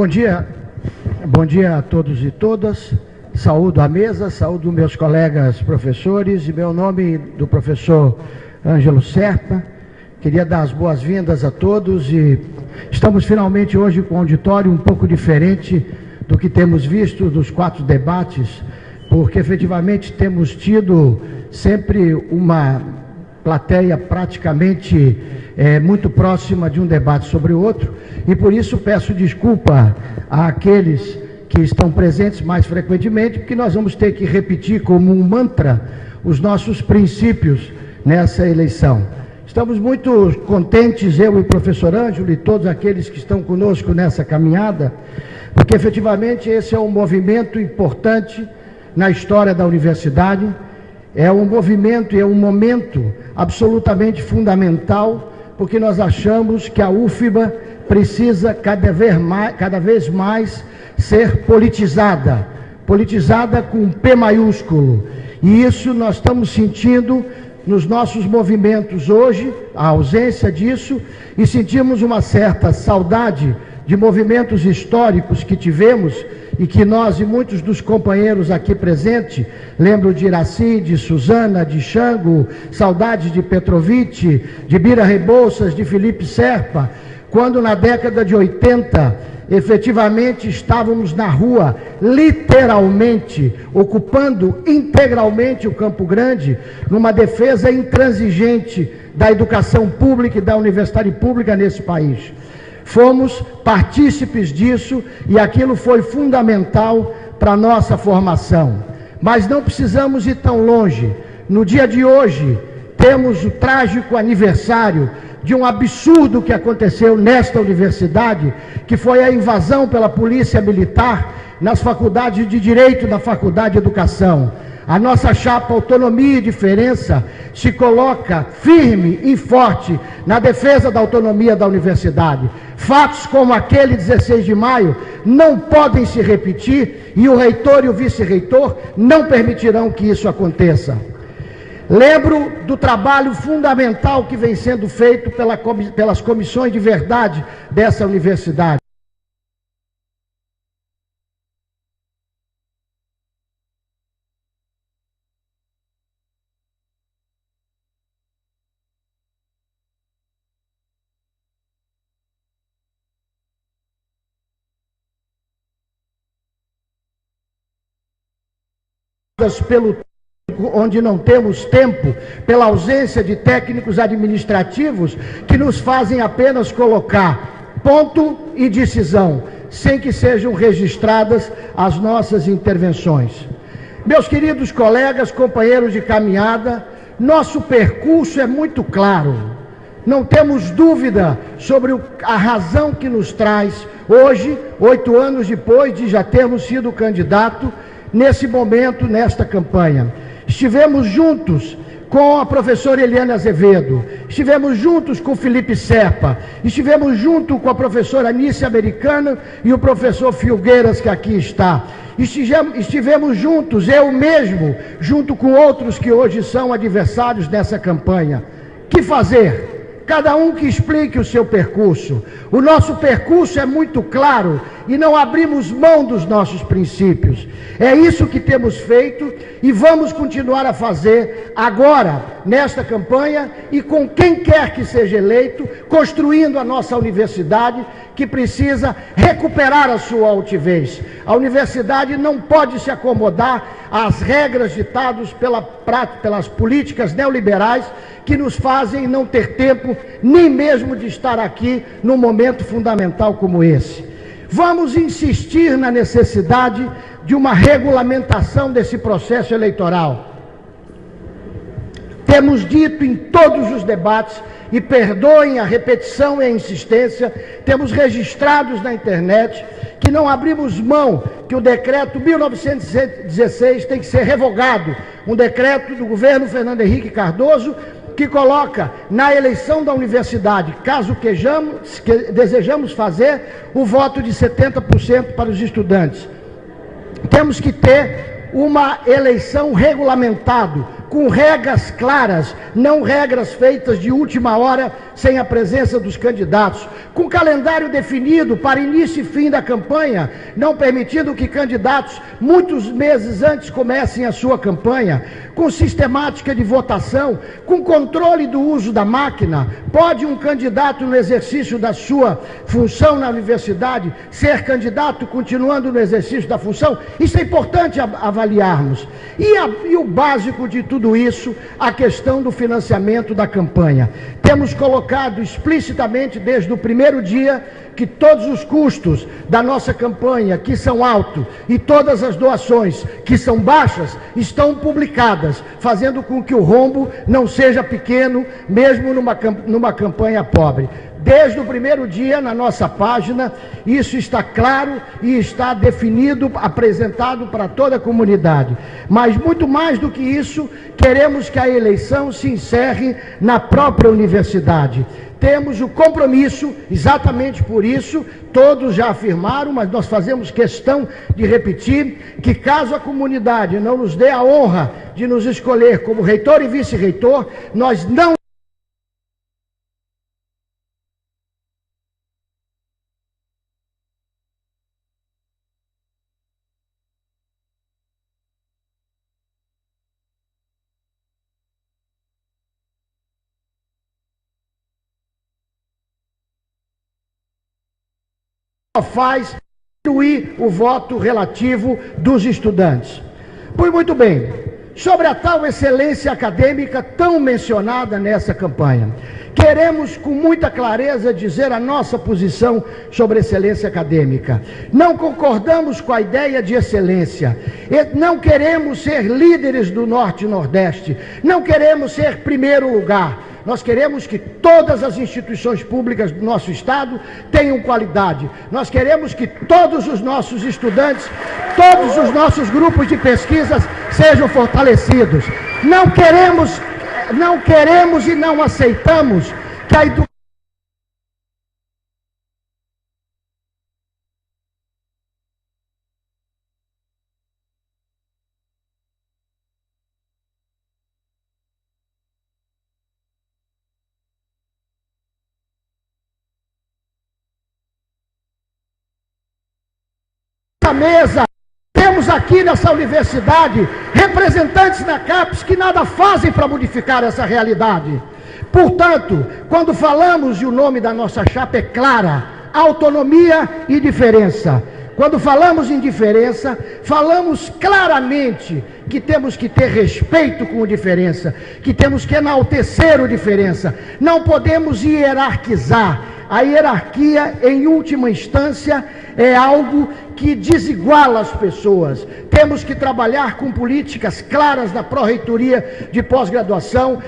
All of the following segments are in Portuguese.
Bom dia a todos e todas. Saúdo a mesa, saúdo meus colegas professores, em meu nome do professor Ângelo Serpa. Queria dar as boas-vindas a todos e estamos finalmente hoje com um auditório um pouco diferente do que temos visto nos 4 debates, porque efetivamente temos tido sempre uma plateia praticamente muito próxima de um debate sobre o outro, e por isso peço desculpa àqueles que estão presentes mais frequentemente, porque nós vamos ter que repetir como um mantra os nossos princípios nessa eleição. Estamos muito contentes, eu e o professor Ângelo e todos aqueles que estão conosco nessa caminhada, porque efetivamente esse é um movimento importante na história da universidade, é um movimento e é um momento absolutamente fundamental, porque nós achamos que a UFBA precisa cada vez mais ser politizada com P maiúsculo, e isso nós estamos sentindo nos nossos movimentos hoje, a ausência disso, e sentimos uma certa saudade de movimentos históricos que tivemos e que nós e muitos dos companheiros aqui presentes, lembro de Iraci, de Suzana, de Xango, saudades de Petrovic, de Bira Rebouças, de Felipe Serpa, quando na década de 80, efetivamente estávamos na rua, literalmente, ocupando integralmente o Campo Grande, numa defesa intransigente da educação pública e da universidade pública nesse país. Fomos partícipes disso e aquilo foi fundamental para a nossa formação. Mas não precisamos ir tão longe. No dia de hoje, temos o trágico aniversário de um absurdo que aconteceu nesta universidade, que foi a invasão pela polícia militar nas faculdades de Direito da Faculdade de Educação. A nossa chapa Autonomia e Diferença se coloca firme e forte na defesa da autonomia da universidade. Fatos como aquele 16 de maio não podem se repetir e o reitor e o vice-reitor não permitirão que isso aconteça. Lembro do trabalho fundamental que vem sendo feito pelas comissões de verdade dessa universidade. Onde não temos tempo, pela ausência de técnicos administrativos que nos fazem apenas colocar ponto e decisão, sem que sejam registradas as nossas intervenções. Meus queridos colegas, companheiros de caminhada, nosso percurso é muito claro. Não temos dúvida sobre a razão que nos traz hoje, 8 anos depois de já termos sido candidato, nesse momento, nesta campanha. Estivemos juntos com a professora Eliane Azevedo, estivemos juntos com Felipe Serpa, estivemos junto com a professora Anice Americano e o professor Filgueiras, que aqui está. Estivemos juntos, eu mesmo, junto com outros que hoje são adversários dessa campanha. Que fazer? Cada um que explique o seu percurso. O nosso percurso é muito claro e não abrimos mão dos nossos princípios. É isso que temos feito e vamos continuar a fazer agora, nesta campanha, e com quem quer que seja eleito, construindo a nossa universidade, que precisa recuperar a sua altivez. A universidade não pode se acomodar às regras ditadas pelas políticas neoliberais que nos fazem não ter tempo nem mesmo de estar aqui num momento fundamental como esse. Vamos insistir na necessidade de uma regulamentação desse processo eleitoral. Temos dito em todos os debates, e perdoem a repetição e a insistência, temos registrados na internet que não abrimos mão, que o decreto 1916 tem que ser revogado, um decreto do governo Fernando Henrique Cardoso, que coloca na eleição da universidade, caso desejamos fazer, o voto de 70% para os estudantes. Temos que ter uma eleição regulamentada com regras claras, não regras feitas de última hora, sem a presença dos candidatos, com calendário definido para início e fim da campanha, não permitindo que candidatos muitos meses antes comecem a sua campanha, com sistemática de votação, com controle do uso da máquina. Pode um candidato no exercício da sua função na universidade ser candidato continuando no exercício da função? Isso é importante avaliarmos. E o básico de tudo isso, a questão do financiamento da campanha. Temos colocado explicitamente desde o primeiro dia que todos os custos da nossa campanha, que são altos, e todas as doações, que são baixas, estão publicadas, fazendo com que o rombo não seja pequeno, mesmo numa campanha pobre. Desde o primeiro dia, na nossa página, isso está claro e está definido, apresentado para toda a comunidade. Mas, muito mais do que isso, queremos que a eleição se encerre na própria universidade. Temos o compromisso, exatamente por isso, todos já afirmaram, mas nós fazemos questão de repetir, que caso a comunidade não nos dê a honra de nos escolher como reitor e vice-reitor, nós não faz incluir o voto relativo dos estudantes. Pois muito bem, sobre a tal excelência acadêmica tão mencionada nessa campanha, queremos com muita clareza dizer a nossa posição sobre excelência acadêmica. Não concordamos com a ideia de excelência, não queremos ser líderes do Norte e Nordeste, não queremos ser primeiro lugar. Nós queremos que todas as instituições públicas do nosso Estado tenham qualidade. Nós queremos que todos os nossos estudantes, todos os nossos grupos de pesquisas sejam fortalecidos. Não queremos e não aceitamos que a educação mesa, temos aqui nessa universidade representantes da CAPES que nada fazem para modificar essa realidade. Portanto, quando falamos, e o nome da nossa chapa é clara, autonomia e diferença. Quando falamos em diferença, falamos claramente que temos que ter respeito com o diferença, que temos que enaltecer o diferença. Não podemos hierarquizar. A hierarquia, em última instância, é algo que desiguala as pessoas. Temos que trabalhar com políticas claras na pró-reitoria de pós-graduação,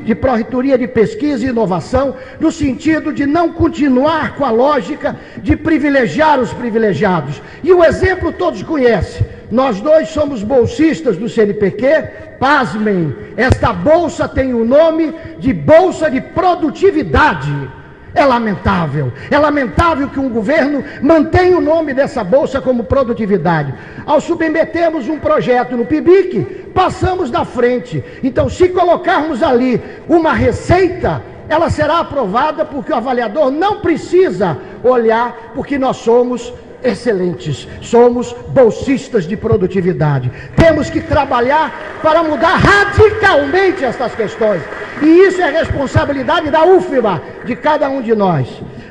de pró-reitoria de pesquisa e inovação, no sentido de não continuar com a lógica de privilegiar os privilegiados. E o exemplo todos conhecem. Nós dois somos bolsistas do CNPq, pasmem, esta bolsa tem o nome de Bolsa de Produtividade. É lamentável que um governo mantenha o nome dessa bolsa como produtividade. Ao submetermos um projeto no PIBIC, passamos da frente. Então, se colocarmos ali uma receita, ela será aprovada porque o avaliador não precisa olhar, porque nós somos excelentes, somos bolsistas de produtividade. Temos que trabalhar para mudar radicalmente estas questões. E isso é responsabilidade da UFBA, de cada um de nós.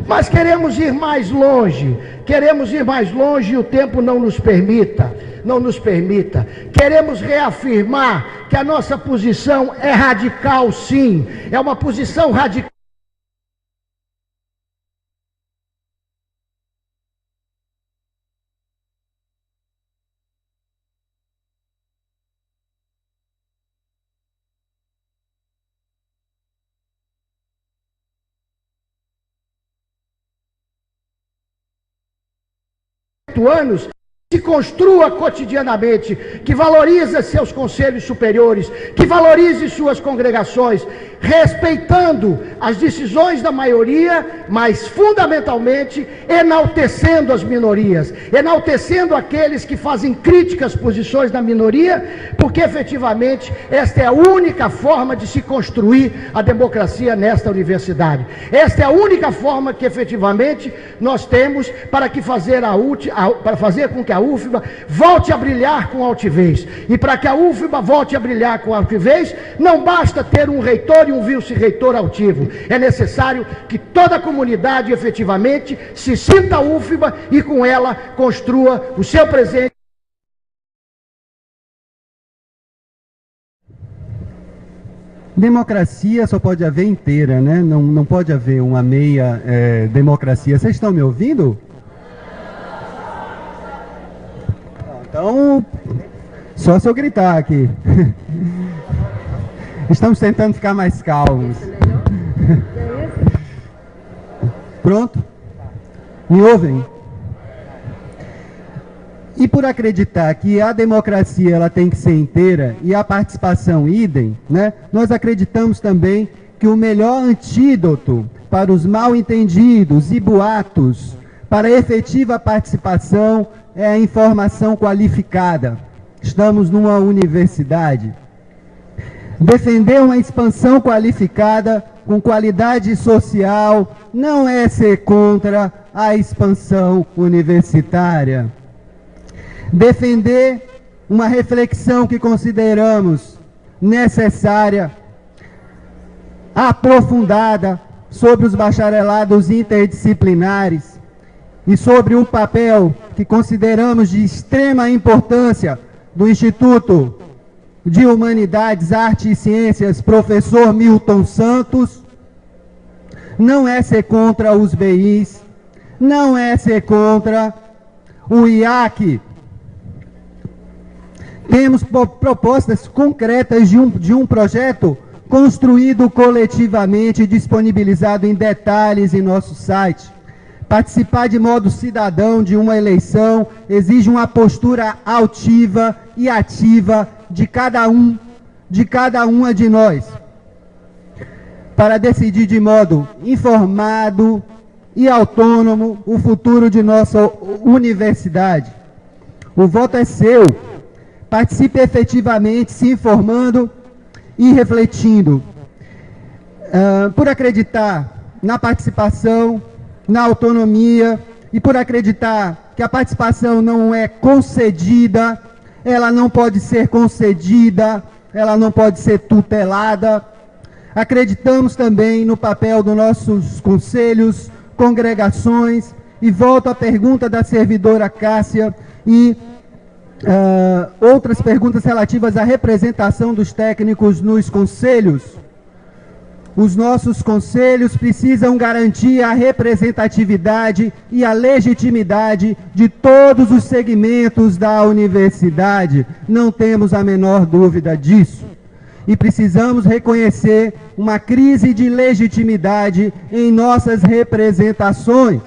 Mas queremos ir mais longe e o tempo não nos permita. Queremos reafirmar que a nossa posição é radical, sim. É uma posição radical. Anos, se construa cotidianamente, que valorize seus conselhos superiores, que valorize suas congregações, respeitando as decisões da maioria, mas fundamentalmente enaltecendo as minorias, enaltecendo aqueles que fazem críticas às posições da minoria, porque efetivamente esta é a única forma de se construir a democracia nesta universidade. Esta é a única forma que efetivamente nós temos para fazer com que a UFBA volte a brilhar com altivez. E para que a UFBA volte a brilhar com altivez, não basta ter um reitor e um vice-reitor altivo. É necessário que toda a comunidade efetivamente se sinta UFBA e com ela construa o seu presente. Democracia só pode haver inteira, né? Não pode haver uma meia democracia. Vocês estão me ouvindo? Então, só se eu gritar aqui. Estamos tentando ficar mais calmos. Pronto? Me ouvem? E por acreditar que a democracia ela tem que ser inteira e a participação idem, né, nós acreditamos também que o melhor antídoto para os mal-entendidos e boatos, para a efetiva participação, é a informação qualificada. Estamos numa universidade. Defender uma expansão qualificada com qualidade social não é ser contra a expansão universitária. Defender uma reflexão que consideramos necessária, aprofundada, sobre os bacharelados interdisciplinares e sobre o papel que consideramos de extrema importância do Instituto de Humanidades, Arte e Ciências, professor Milton Santos, não é ser contra os BIs, não é ser contra o IAC. Temos propostas concretas de um projeto construído coletivamente e disponibilizado em detalhes em nosso site. Participar de modo cidadão de uma eleição exige uma postura altiva e ativa de cada uma de nós, para decidir de modo informado e autônomo o futuro de nossa universidade. O voto é seu. Participe efetivamente, se informando e refletindo. Por acreditar na participação, na autonomia e por acreditar que a participação não é concedida, ela não pode ser concedida, ela não pode ser tutelada. Acreditamos também no papel dos nossos conselhos, congregações, e volto à pergunta da servidora Cássia e outras perguntas relativas à representação dos técnicos nos conselhos. Os nossos conselhos precisam garantir a representatividade e a legitimidade de todos os segmentos da universidade. Não temos a menor dúvida disso. E precisamos reconhecer uma crise de legitimidade em nossas representações.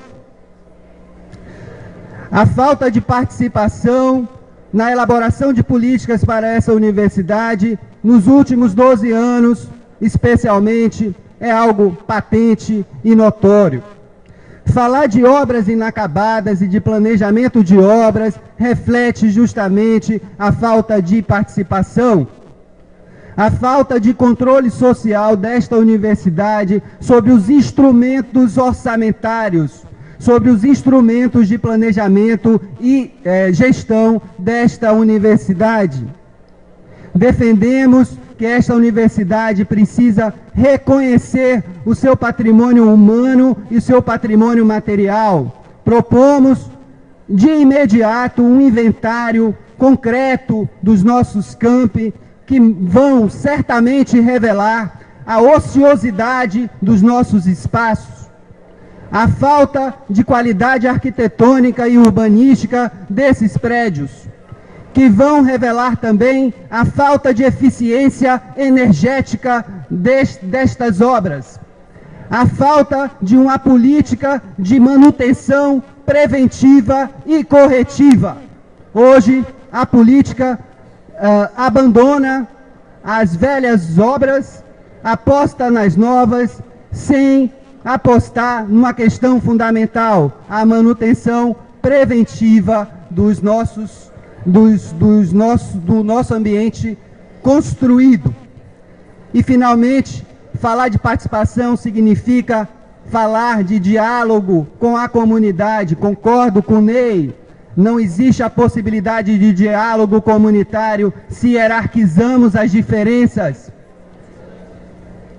A falta de participação na elaboração de políticas para essa universidade, nos últimos 12 anos, especialmente, é algo patente e notório. Falar de obras inacabadas e de planejamento de obras reflete justamente a falta de participação, a falta de controle social desta universidade sobre os instrumentos orçamentários, sobre os instrumentos de planejamento e gestão desta universidade. Defendemos que esta universidade precisa reconhecer o seu patrimônio humano e o seu patrimônio material. Propomos, de imediato, um inventário concreto dos nossos campi, que vão certamente revelar a ociosidade dos nossos espaços, a falta de qualidade arquitetônica e urbanística desses prédios, que vão revelar também a falta de eficiência energética destas obras, a falta de uma política de manutenção preventiva e corretiva. Hoje, a política abandona as velhas obras, aposta nas novas, sem apostar numa questão fundamental, a manutenção preventiva do nosso ambiente construído. E, finalmente, falar de participação significa falar de diálogo com a comunidade. Concordo com o Ney, não existe a possibilidade de diálogo comunitário se hierarquizamos as diferenças.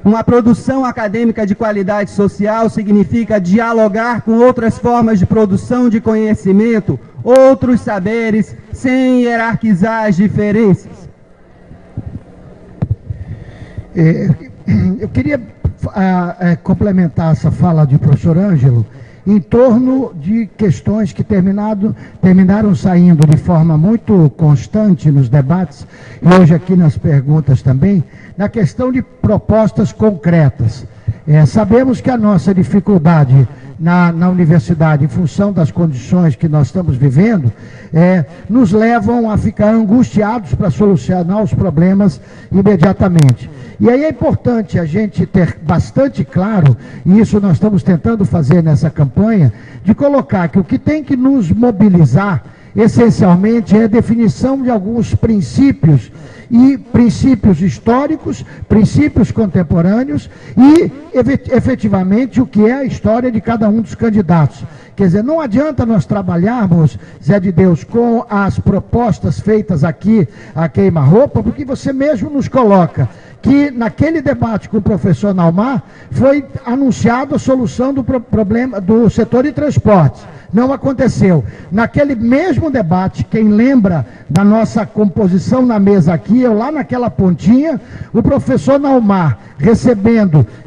Uma produção acadêmica de qualidade social significa dialogar com outras formas de produção de conhecimento, outros saberes, sem hierarquizar as diferenças. Eu queria complementar essa fala do professor Ângelo em torno de questões que terminaram saindo de forma muito constante nos debates, e hoje aqui nas perguntas também, na questão de propostas concretas. Sabemos que a nossa dificuldade na universidade, em função das condições que nós estamos vivendo, nos levam a ficar angustiados para solucionar os problemas imediatamente. E aí é importante a gente ter bastante claro, e isso nós estamos tentando fazer nessa campanha, de colocar que o que tem que nos mobilizar, essencialmente, é a definição de alguns princípios, e princípios históricos, princípios contemporâneos e, efetivamente, o que é a história de cada um dos candidatos. Quer dizer, não adianta nós trabalharmos, Zé de Deus, com as propostas feitas aqui a queima-roupa, porque você mesmo nos coloca que naquele debate com o professor Naumar foi anunciado a solução do problema do setor de transportes. Não aconteceu. Naquele mesmo debate, quem lembra da nossa composição na mesa aqui, eu lá naquela pontinha, o professor Naumar,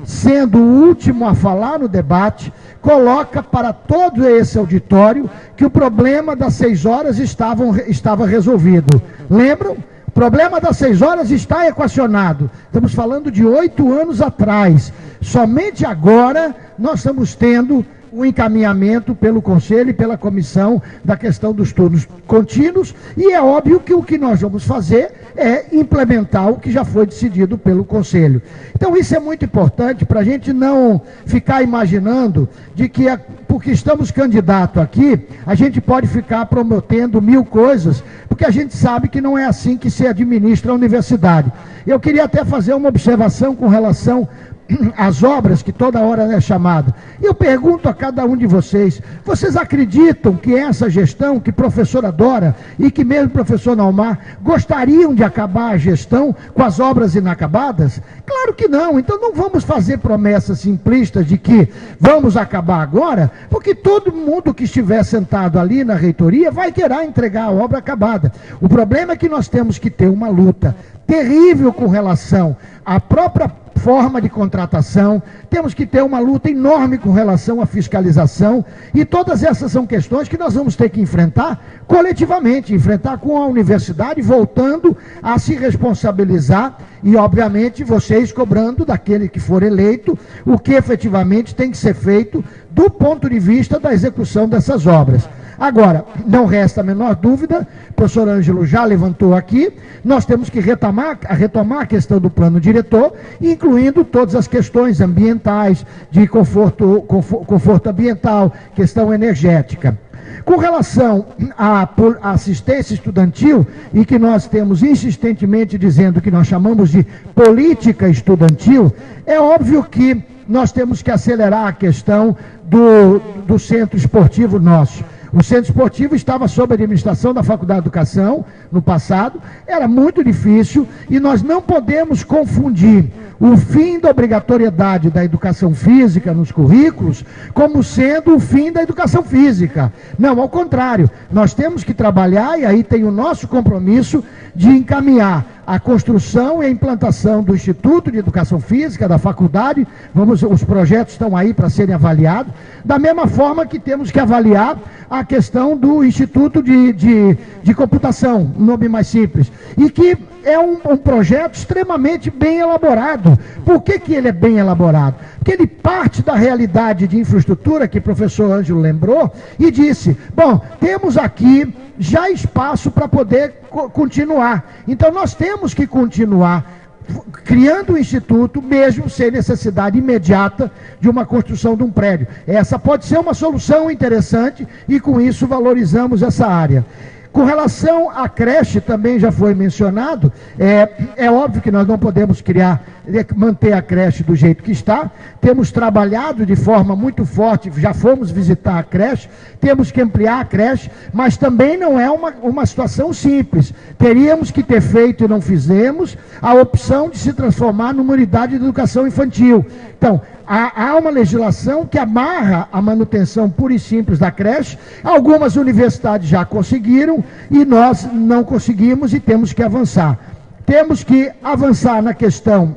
sendo o último a falar no debate, coloca para todo esse auditório que o problema das 6 horas estava resolvido. Lembram? O problema das 6 horas está equacionado. Estamos falando de 8 anos atrás. Somente agora nós estamos tendo o encaminhamento pelo Conselho e pela Comissão da questão dos turnos contínuos, e é óbvio que o que nós vamos fazer é implementar o que já foi decidido pelo Conselho. Então isso é muito importante para a gente não ficar imaginando de que, porque estamos candidatos aqui, a gente pode ficar prometendo 1000 coisas, porque a gente sabe que não é assim que se administra a universidade. Eu queria até fazer uma observação com relação as obras que toda hora é chamada. Eu pergunto a cada um de vocês, vocês acreditam que essa gestão, que o professor Dora e que mesmo o professor Naumar gostariam de acabar a gestão com as obras inacabadas? Claro que não. Então não vamos fazer promessas simplistas de que vamos acabar agora, porque todo mundo que estiver sentado ali na reitoria vai querer entregar a obra acabada. O problema é que nós temos que ter uma luta terrível com relação à própria forma de contratação, temos que ter uma luta enorme com relação à fiscalização, e todas essas são questões que nós vamos ter que enfrentar coletivamente, enfrentar com a universidade, voltando a se responsabilizar e, obviamente, vocês cobrando daquele que for eleito o que efetivamente tem que ser feito do ponto de vista da execução dessas obras. Agora, não resta a menor dúvida, o professor Ângelo já levantou aqui, nós temos que retomar a questão do plano diretor, incluindo todas as questões ambientais, de conforto ambiental, questão energética. Com relação à assistência estudantil, e que nós temos insistentemente dizendo que nós chamamos de política estudantil, é óbvio que nós temos que acelerar a questão do centro esportivo nosso. O centro esportivo estava sob a administração da Faculdade de Educação no passado, era muito difícil, e nós não podemos confundir o fim da obrigatoriedade da educação física nos currículos como sendo o fim da educação física. Não, ao contrário, nós temos que trabalhar, e aí tem o nosso compromisso de encaminhar a construção e a implantação do Instituto de Educação Física, da faculdade. Os projetos estão aí para serem avaliados, da mesma forma que temos que avaliar a questão do Instituto de Computação, nome mais simples, e que é um projeto extremamente bem elaborado. Por que ele é bem elaborado? Porque ele parte da realidade de infraestrutura que o professor Ângelo lembrou e disse, bom, temos aqui já espaço para poder continuar. Então nós temos que continuar criando um instituto, mesmo sem necessidade imediata de uma construção de um prédio. Essa pode ser uma solução interessante e com isso valorizamos essa área. Com relação à creche, também já foi mencionado, é óbvio que nós não podemos manter a creche do jeito que está. Temos trabalhado de forma muito forte, já fomos visitar a creche, temos que ampliar a creche, mas também não é uma situação simples. Teríamos que ter feito, e não fizemos, a opção de se transformar numa unidade de educação infantil. Então, há uma legislação que amarra a manutenção pura e simples da creche. Algumas universidades já conseguiram e nós não conseguimos e temos que avançar. Temos que avançar na questão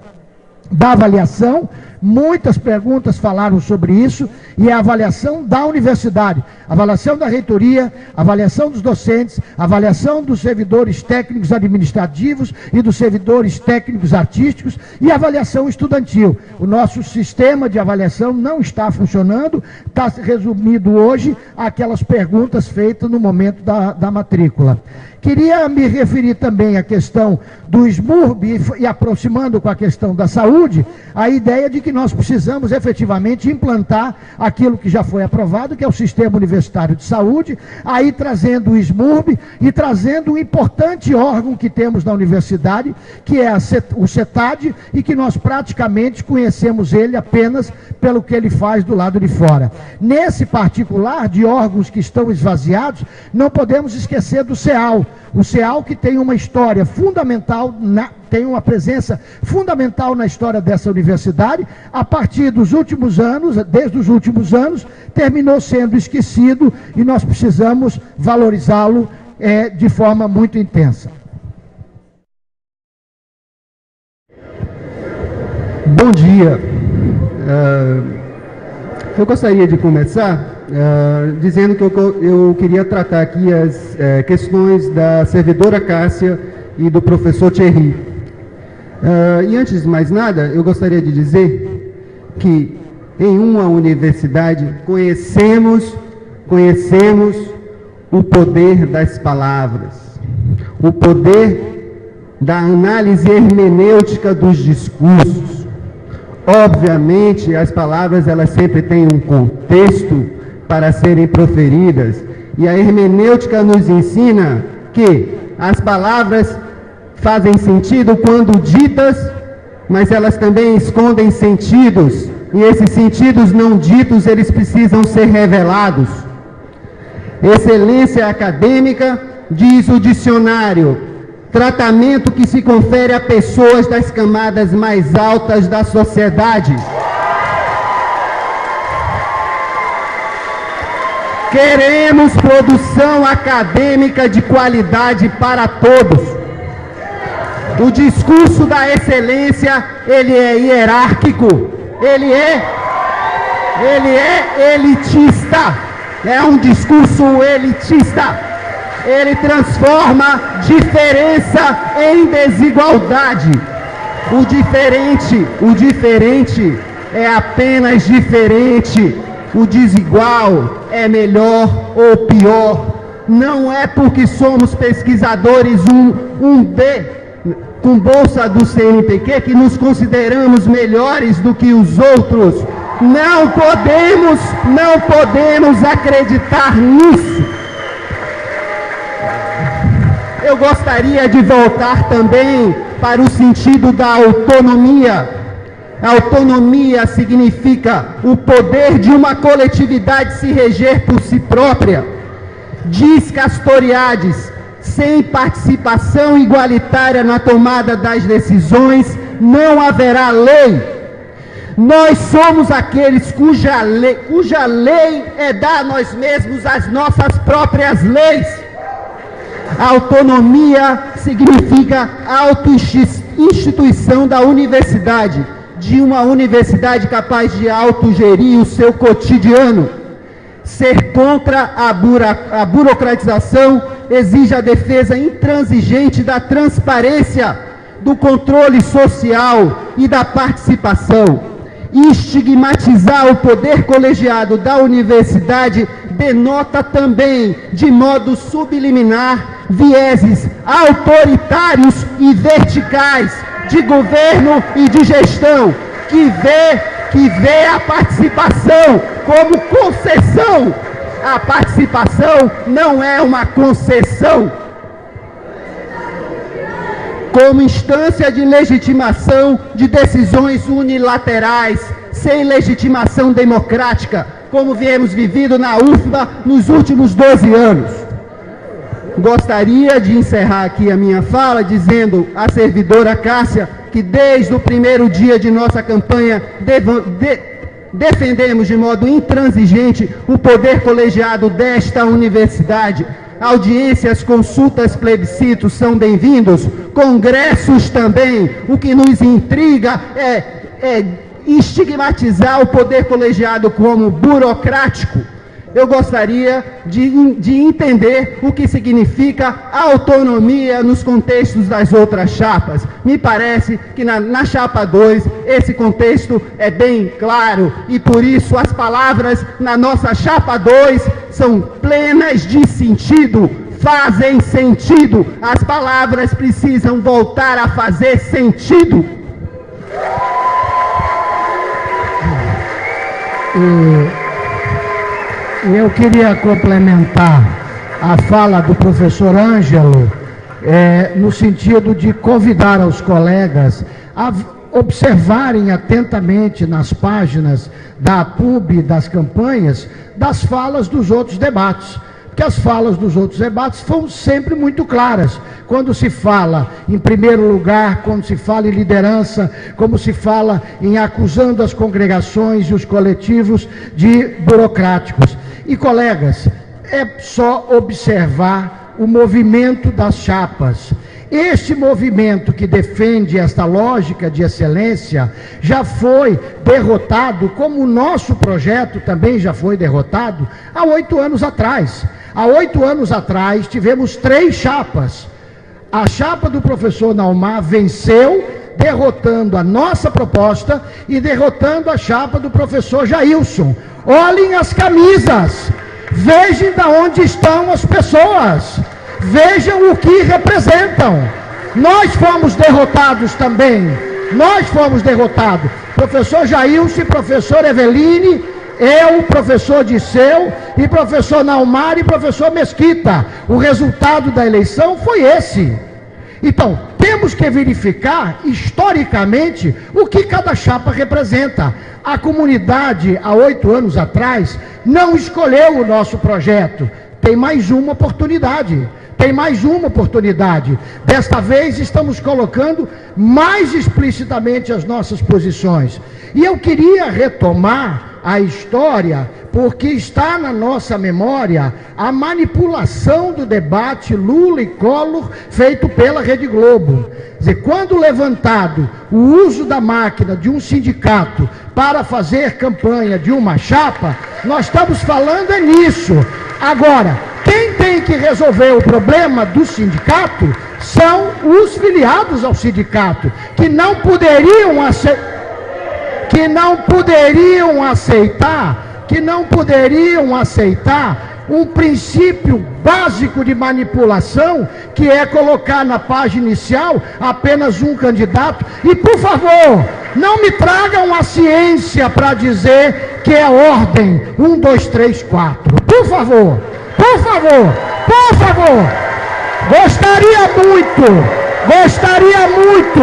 da avaliação. Muitas perguntas falaram sobre isso, e a avaliação da universidade, avaliação da reitoria, avaliação dos docentes, avaliação dos servidores técnicos administrativos e dos servidores técnicos artísticos e avaliação estudantil. O nosso sistema de avaliação não está funcionando, está resumido hoje àquelas perguntas feitas no momento da matrícula. Queria me referir também à questão do SMURB e aproximando com a questão da saúde, a ideia de que nós precisamos efetivamente implantar aquilo que já foi aprovado, que é o Sistema Universitário de Saúde, aí trazendo o SMURB e trazendo um importante órgão que temos na universidade, que é o CETAD, e que nós praticamente conhecemos ele apenas pelo que ele faz do lado de fora. Nesse particular de órgãos que estão esvaziados, não podemos esquecer do CEAL. O CEAL, que tem uma história fundamental, tem uma presença fundamental na história dessa universidade, a partir dos últimos anos, desde os últimos anos, terminou sendo esquecido e nós precisamos valorizá-lo de forma muito intensa. Bom dia. Eu gostaria de começar dizendo que eu queria tratar aqui as questões da servidora Cássia e do professor Thierry. E antes de mais nada, eu gostaria de dizer que em uma universidade conhecemos o poder das palavras, o poder da análise hermenêutica dos discursos. Obviamente, as palavras elas sempre têm um contexto para serem proferidas, e a hermenêutica nos ensina que as palavras fazem sentido quando ditas, mas elas também escondem sentidos, e esses sentidos não ditos, eles precisam ser revelados. Excelência acadêmica, diz o dicionário, tratamento que se confere a pessoas das camadas mais altas da sociedade. Queremos produção acadêmica de qualidade para todos. O discurso da excelência, ele é hierárquico, ele é elitista, é um discurso elitista. Ele transforma diferença em desigualdade. O diferente é apenas diferente. O desigual é melhor ou pior. Não é porque somos pesquisadores com bolsa do CNPq que nos consideramos melhores do que os outros. Não podemos acreditar nisso. Eu gostaria de voltar também para o sentido da autonomia. A autonomia significa o poder de uma coletividade se reger por si própria. Diz Castoriadis, sem participação igualitária na tomada das decisões, não haverá lei. Nós somos aqueles cuja lei é dar a nós mesmos as nossas próprias leis. A autonomia significa auto-instituição da universidade, de uma universidade capaz de autogerir o seu cotidiano. Ser contra a burocratização exige a defesa intransigente da transparência, do controle social e da participação. Estigmatizar o poder colegiado da universidade denota também, de modo subliminar, vieses autoritários e verticais de governo e de gestão, que vê a participação como concessão. A participação não é uma concessão. Como instância de legitimação de decisões unilaterais, sem legitimação democrática, como viemos vivido na UFBA nos últimos 12 anos. Gostaria de encerrar aqui a minha fala dizendo à servidora Cássia que desde o primeiro dia de nossa campanha defendemos de modo intransigente o poder colegiado desta universidade. Audiências, consultas, plebiscitos são bem-vindos, congressos também. O que nos intriga é estigmatizar o poder colegiado como burocrático. Eu gostaria de entender o que significa autonomia nos contextos das outras chapas. Me parece que na chapa 2 esse contexto é bem claro e por isso as palavras na nossa chapa 2 são plenas de sentido, fazem sentido. As palavras precisam voltar a fazer sentido. Eu queria complementar a fala do professor Ângelo, no sentido de convidar os colegas a observarem atentamente nas páginas da PUB, das campanhas, das falas dos outros debates. Porque as falas dos outros debates foram sempre muito claras. Quando se fala em primeiro lugar, quando se fala em liderança, como se fala em acusando as congregações e os coletivos de burocráticos. E, colegas, é só observar o movimento das chapas. Este movimento que defende esta lógica de excelência já foi derrotado, como o nosso projeto também já foi derrotado, há 8 anos atrás. Há 8 anos atrás tivemos 3 chapas. A chapa do professor Naumar venceu, derrotando a nossa proposta e derrotando a chapa do professor Jailson. Olhem as camisas, vejam de onde estão as pessoas, vejam o que representam. Nós fomos derrotados também, nós fomos derrotados. Professor Jailson e professor Eveline, eu, professor Disseu, e professor Naumar e professor Mesquita. O resultado da eleição foi esse. Então, temos que verificar, historicamente, o que cada chapa representa. A comunidade, há 8 anos atrás, não escolheu o nosso projeto. Tem mais uma oportunidade. Tem mais uma oportunidade. Desta vez estamos colocando mais explicitamente as nossas posições. E eu queria retomar a história, porque está na nossa memória a manipulação do debate Lula e Collor feito pela Rede Globo. Quer dizer, quando levantado o uso da máquina de um sindicato para fazer campanha de uma chapa, nós estamos falando é nisso. Agora, quem tem que resolver o problema do sindicato são os filiados ao sindicato, que não poderiam aceitar um princípio básico de manipulação, que é colocar na página inicial apenas um candidato. E, por favor, não me tragam a ciência para dizer que é ordem 1, 2, 3, 4. Por favor, por favor, por favor. Gostaria muito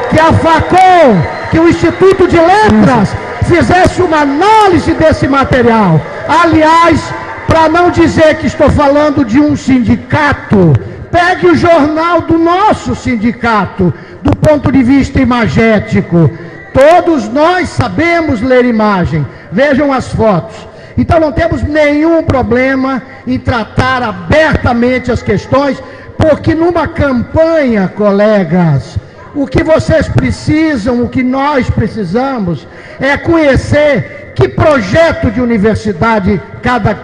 que a Facom, que o Instituto de Letras fizesse uma análise desse material. Aliás, para não dizer que estou falando de um sindicato, pegue o jornal do nosso sindicato, do ponto de vista imagético. Todos nós sabemos ler imagem. Vejam as fotos. Então não temos nenhum problema em tratar abertamente as questões, porque numa campanha, colegas, o que vocês precisam, o que nós precisamos, é conhecer que projeto de universidade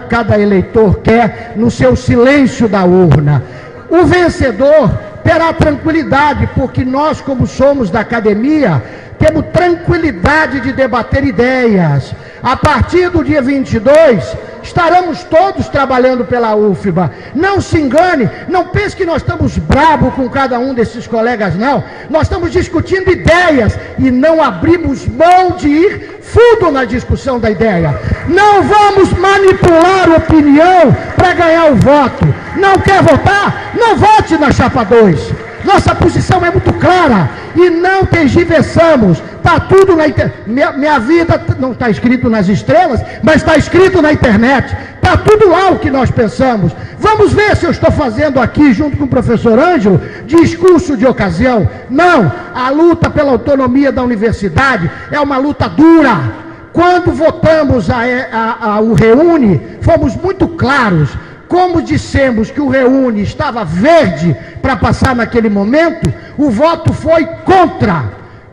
cada eleitor quer no seu silêncio da urna. O vencedor terá tranquilidade, porque nós, como somos da academia, temos tranquilidade de debater ideias. A partir do dia 22, estaremos todos trabalhando pela UFBA. Não se engane, não pense que nós estamos bravos com cada um desses colegas, não. Nós estamos discutindo ideias e não abrimos mão de ir fundo na discussão da ideia. Não vamos manipular opinião para ganhar o voto. Não quer votar? Não vote na chapa 2. Nossa posição é muito clara e não tergiversamos. Está tudo na internet. Minha vida não está escrito nas estrelas, mas está escrito na internet. Está tudo lá o que nós pensamos. Vamos ver se eu estou fazendo aqui, junto com o professor Ângelo, discurso de ocasião. Não, a luta pela autonomia da universidade é uma luta dura. Quando votamos o Reúne, fomos muito claros. Como dissemos que o Reúne estava verde para passar naquele momento, o voto foi contra.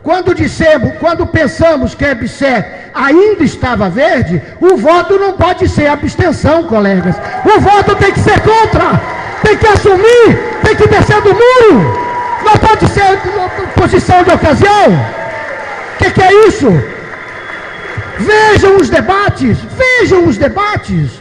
Quando pensamos que a EBSER ainda estava verde, o voto não pode ser abstenção, colegas. O voto tem que ser contra, tem que assumir, tem que descer do muro. Não pode ser posição de ocasião. O que é isso? Vejam os debates, vejam os debates.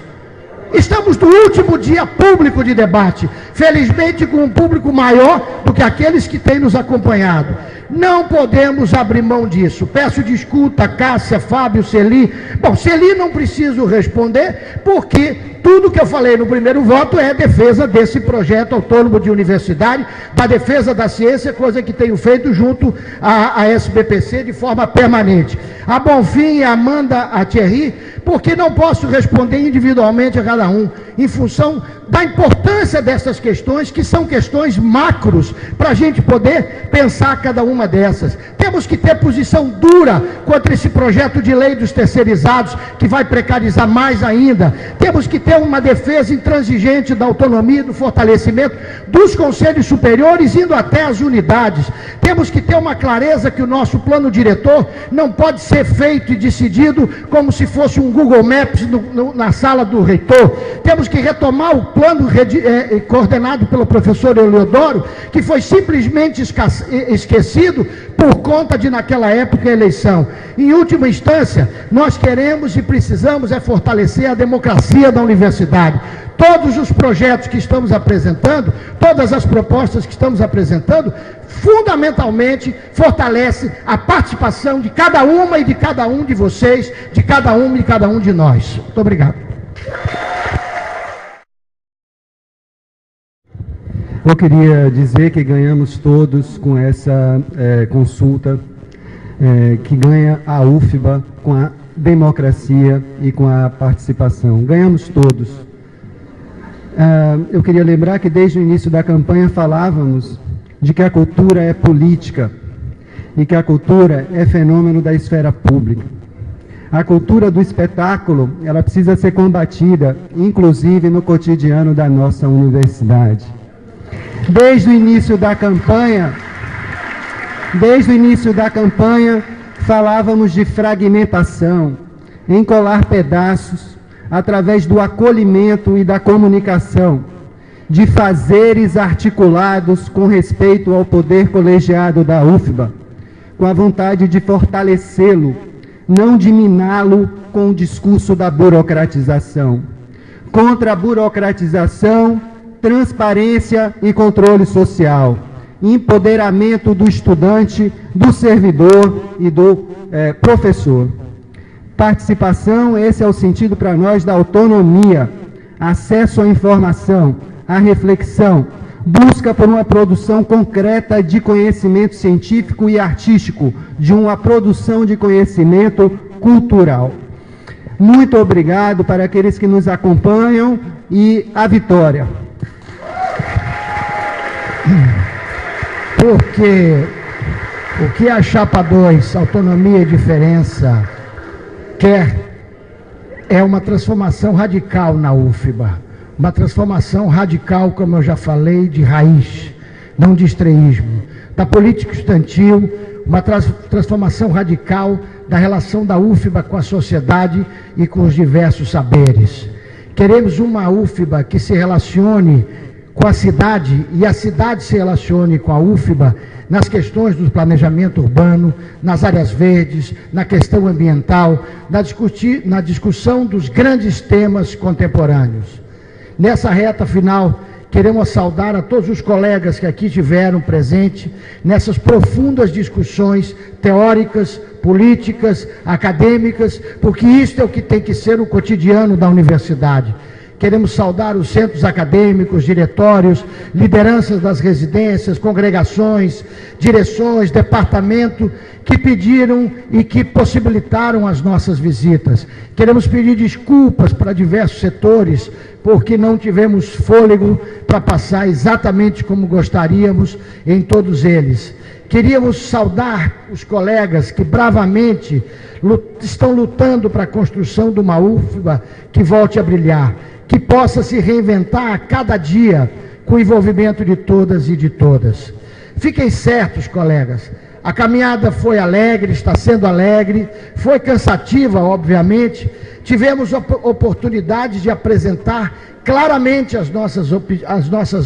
Estamos no último dia público de debate, felizmente com um público maior do que aqueles que têm nos acompanhado. Não podemos abrir mão disso. Peço desculpa a Cássia, Fábio, Celi. Bom, Celi não preciso responder, porque tudo que eu falei no primeiro voto é a defesa desse projeto autônomo de universidade, da defesa da ciência, coisa que tenho feito junto à SBPC de forma permanente. A Bonfim e a Amanda a Thierry, porque não posso responder individualmente a cada um, em função da importância dessas questões, que são questões macros, para a gente poder pensar cada uma dessas. Temos que ter posição dura contra esse projeto de lei dos terceirizados, que vai precarizar mais ainda. Temos que ter uma defesa intransigente da autonomia e do fortalecimento dos conselhos superiores, indo até as unidades. Temos que ter uma clareza que o nosso plano diretor não pode ser feito e decidido como se fosse um Google Maps na sala do reitor. Temos que retomar o plano coordenado pelo professor Eleodoro, que foi simplesmente esquecido por conta de, naquela época, a eleição. Em última instância, nós queremos e precisamos fortalecer a democracia da universidade. Todos os projetos que estamos apresentando, todas as propostas que estamos apresentando, fundamentalmente fortalece a participação de cada uma e de cada um de vocês, de cada uma e de cada um de nós. Muito obrigado. Eu queria dizer que ganhamos todos com essa consulta, que ganha a UFBA com a democracia e com a participação. Ganhamos todos. Eu queria lembrar que desde o início da campanha falávamos de que a cultura é política e que a cultura é fenômeno da esfera pública. A cultura do espetáculo, ela precisa ser combatida, inclusive no cotidiano da nossa universidade. Desde o início da campanha, falávamos de fragmentação, em colar pedaços, através do acolhimento e da comunicação, de fazeres articulados com respeito ao poder colegiado da UFBA, com a vontade de fortalecê-lo, não de miná-lo com o discurso da burocratização. Contra a burocratização, transparência e controle social, empoderamento do estudante, do servidor e do professor. Participação, esse é o sentido para nós da autonomia, acesso à informação, à reflexão, busca por uma produção concreta de conhecimento científico e artístico, de uma produção de conhecimento cultural. Muito obrigado para aqueles que nos acompanham e a vitória. Porque o que a Chapa 2, Autonomia e Diferença, quer é uma transformação radical na UFBA. uma transformação radical, como eu já falei, de raiz, não de estreísmo. Da política estudantil, uma transformação radical da relação da UFBA com a sociedade e com os diversos saberes. Queremos uma UFBA que se relacione com a cidade e a cidade se relacione com a UFBA nas questões do planejamento urbano, nas áreas verdes, na questão ambiental, na discussão dos grandes temas contemporâneos. Nessa reta final, queremos saudar a todos os colegas que aqui estiveram presentes nessas profundas discussões teóricas, políticas, acadêmicas, porque isso é o que tem que ser o cotidiano da universidade. Queremos saudar os centros acadêmicos, diretórios, lideranças das residências, congregações, direções, departamento, que pediram e que possibilitaram as nossas visitas. Queremos pedir desculpas para diversos setores, porque não tivemos fôlego para passar exatamente como gostaríamos em todos eles. Queríamos saudar os colegas que bravamente estão lutando para a construção de uma UFBA que volte a brilhar, que possa se reinventar a cada dia com o envolvimento de todas e de todas. Fiquem certos, colegas, a caminhada foi alegre, está sendo alegre, foi cansativa, obviamente. Tivemos oportunidade de apresentar claramente as nossas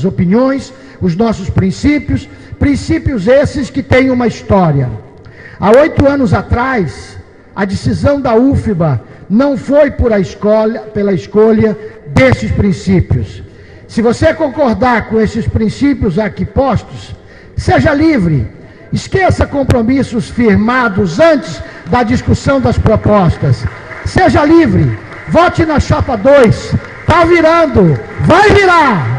opiniões, os nossos princípios, princípios esses que têm uma história. Há 8 anos atrás, a decisão da UFBA não foi pela escolha desses princípios. Se você concordar com esses princípios aqui postos, seja livre, esqueça compromissos firmados antes da discussão das propostas, seja livre, vote na chapa 2, está virando, vai virar!